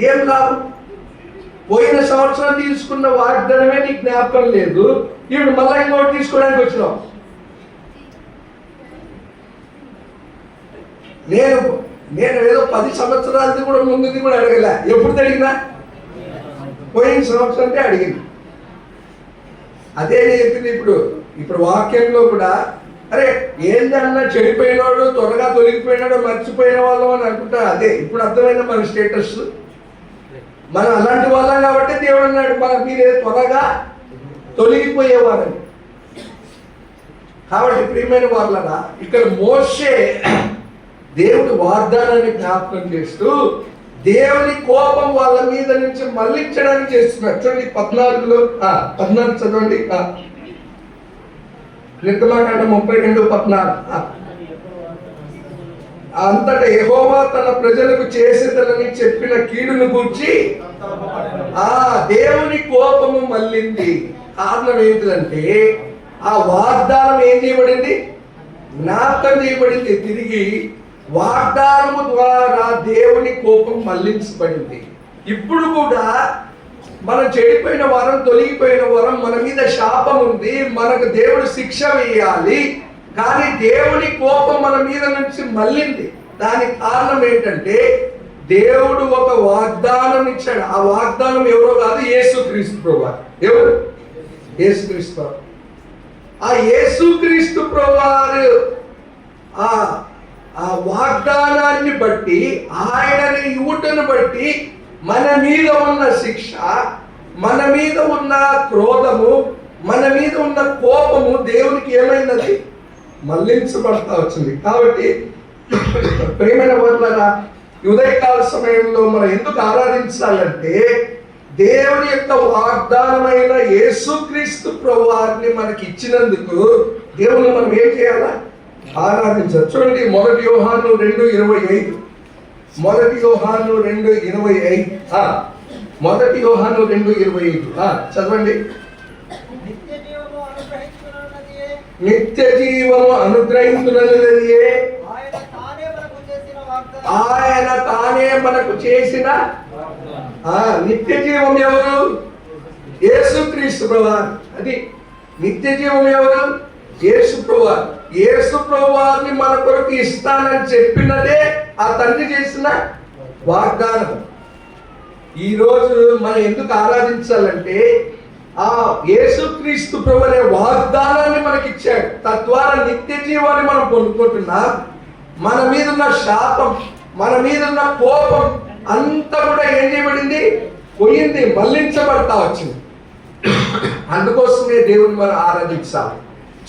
ఏం లాభం? పోయిన సంవత్సరం తీసుకున్న వాగ్దానమే నీకు జ్ఞాపకం లేదు, ఇప్పుడు మళ్ళీ ఇంకోటి తీసుకోవడానికి వచ్చినావు. నేను ఏదో 10 సంవత్సరాలది కూడా ముందుది కూడా అడగలే. ఎప్పుడు అడిగినా పోయిన సంవత్సరంటే అడిగింది. అదే నేను చెప్పింది. ఇప్పుడు వాక్యంలో కూడా అరే ఏందన్నా చెడిపోయినాడు, త్వరగా తొలగిపోయినాడు, మర్చిపోయిన వాళ్ళం అని అనుకుంటా. అదే ఇప్పుడు అర్థమైన మన స్టేటస్. మనం అలాంటి వాళ్ళం కాబట్టి దేవుడు అన్నాడు మీరే త్వరగా తొలగిపోయేవారని. కాబట్టి ప్రియమైన వాళ్ళరా, ఇక్కడ మోషే దేవుడి వాగ్దానాన్ని జ్ఞాపకం చేస్తూ దేవుని కోపం వాళ్ళ మీద నుంచి మళ్లించడానికి చేస్తున్నారు. చూడండి 14 చదవండి. నిర్గమకాండం 32:14. అంతటా యెహోవా తన ప్రజలకు చేసేదలని చెప్పిన కీడును గూర్చి దేవుని కోపము మళ్ళింది. కారణం ఏంటిదంటే ఆ వాగ్దానం ఏం చేయబడింది? జ్ఞాపకం చేయబడింది. తిరిగి వాగ్దానము ద్వారా దేవుని కోపం మళ్లించబడింది. ఇప్పుడు కూడా మనం చెడిపోయిన వారం, తొలగిపోయిన వారం, మన మీద శాపం ఉంది, మనకు దేవుడు శిక్ష వేయాలి, కానీ దేవుని కోపం మన మీద నుంచి మళ్ళింది. దానికి కారణం ఏంటంటే దేవుడు ఒక వాగ్దానం ఇచ్చాడు. ఆ వాగ్దానం ఎవరో కాదు, యేసుక్రీస్తు ప్రభువారు. ఎవరు? యేసుక్రీస్తు. ఆ యేసుక్రీస్తు ప్రభువారు ఆ వాగ్దానాన్ని బట్టి, ఆయనని ఇవ్వటను బట్టి మన మీద ఉన్న శిక్ష, మన మీద ఉన్న క్రోధము, మన మీద ఉన్న కోపము దేవునికి ఏమైనది? మళ్లించబడతా వచ్చింది. కాబట్టి ప్రియమైన వాళ్ళరా, ఉదయకాల సమయంలో మనం ఎందుకు ఆరాధించాలంటే దేవుని యొక్క వాగ్దానమైన యేసుక్రీస్తు ప్రభువారిని మనకి ఇచ్చినందుకు దేవుని మనం ఏం చేయాలా? ఆరాధించాలి. చూడండి 1 యోహాను 2:25. 1 యోహాను 2:25. 1 యోహాను 2:25 చదవండి. నిత్య జీవము అనుగ్రహించునదియే ఆయన తానే మనకు చేసిన నిత్య జీవం ఎవరు? యేసుక్రీస్తు ప్రభువారు. అది నిత్య జీవం ఎవరు? యేసు ప్రభువారు. యేసు ప్రభువారిని మన కొరకు ఇస్తానని చెప్పినదే ఆ తండ్రి చేసిన వాగ్దానం. ఈరోజు మనం ఎందుకు ఆరాధించాలంటే ఆ యేసుక్రీస్తు ప్రభు అనే వాగ్దానాన్ని మనకి ఇచ్చాడు. తద్వారా నిత్య జీవాన్ని మనం పొందుకుంటున్నాం. మన మీద ఉన్న శాపం, మన మీద ఉన్న కోపం అంతా కూడా ఏం చేయబడింది? పోయింది, మళ్లించబడతా వచ్చింది. అందుకోసమే దేవుని మనం ఆరాధించాలి.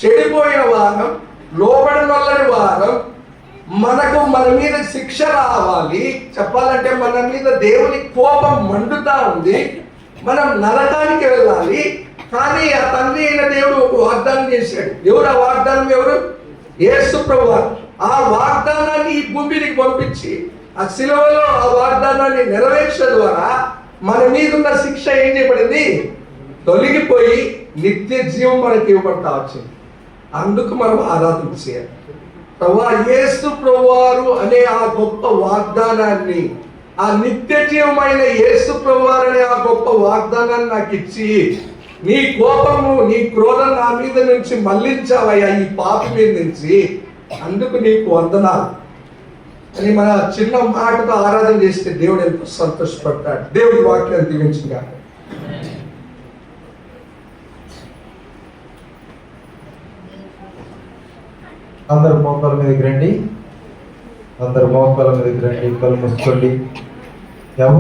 చెడిపోయిన వారం, లోబడినొల్లని వారం, మన మీద శిక్ష రావాలి. చెప్పాలంటే మన మీద దేవుని కోపం మండుతా ఉంది, మనం నరకానికి వెళ్ళాలి. కానీ ఆ తండ్రి అయిన దేవుడు ఒక వాగ్దానం చేశాడు. ఎవరు ఆ వాగ్దానం? ఎవరు? యేసు ప్రభువారు. ఆ వాగ్దానాన్ని ఈ భూమికి పంపించి ఆ శిలువలో ఆ వాగ్దానాన్ని నెరవేర్చడం ద్వారా మన మీద ఉన్న శిక్ష ఏం చేయబడింది? తొలగిపోయి నిత్య జీవం మనకి ఇవ్వబడతా వచ్చింది. అందుకు మనం ఆరాధన చేయాలి. ప్రభువా, యేసు ప్రభువారు అనే ఆ గొప్ప వాగ్దానాన్ని, ఆ నిత్య జీవమైన యేసు ప్రభువారు అనే ఆ గొప్ప వాగ్దానాన్ని నాకు ఇచ్చి నీ కోపము, నీ క్రోధం నా మీద నుంచి మళ్లించావయ్యా, ఈ పాపి మీద నుంచి, అందుకు నీకు వందనాలు అని మన చిన్న మాటతో ఆరాధన చేస్తే దేవుడు ఎంతో సంతోషపడతాడు. దేవుడి వాక్యాన్ని దీవించుగా. అందరు మోకాల మీదకి రండి. కళ్ళు మూసుకోండి. ఎవరు